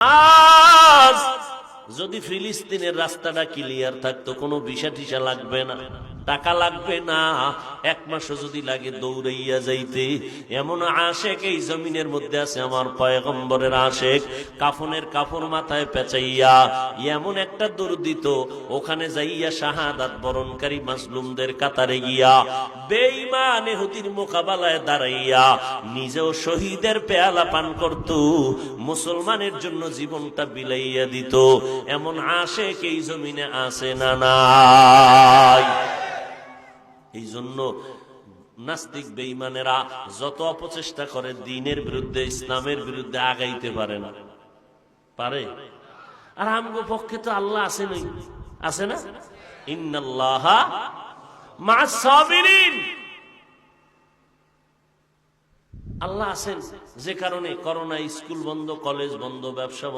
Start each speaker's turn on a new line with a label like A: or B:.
A: আজ যদি ফিলিস্তিনের রাস্তাটা ক্লিয়ার থাকতো, কোনো ভিসা টিসা লাগবে না, টাকা লাগবে না, এক মাসও যদি লাগে দৌড়াইয়া যাইতে। এমন আশেক এই জমিনের মধ্যে আছে, আমার পয়গম্বরের আশেক, কাফনের কাপড় মাথায় পেঁচাইয়া এমন একটা দুর্দিত ওখানে যাইয়া শাহাদাত বরণকারী মাজলুমদের কাতারে গিয়া বেঈমান ইহুদির মোকাবেলায় দাঁড়াইয়া নিজেও শহীদের পেয়ালা পান করত, মুসলমানের জন্য জীবনটা বিলাইয়া দিত। এমন আশেক এই জমিনে আছে না নাই? এই জন্য নাস্তিক বেঈমানেরা যত অপচেষ্টা করে দিনের বিরুদ্ধে, ইসলামের বিরুদ্ধে আগাইতে পারে না, পারে। আর আমগো পক্ষে তো আল্লাহ আছে, নাই আছে না? ইন্নাল্লাহা মা'আস সাবিরিন, আল্লাহ আছেন। যে কারণে করোনা, স্কুল বন্ধ, কলেজ বন্ধ, ব্যবসা বন্ধ।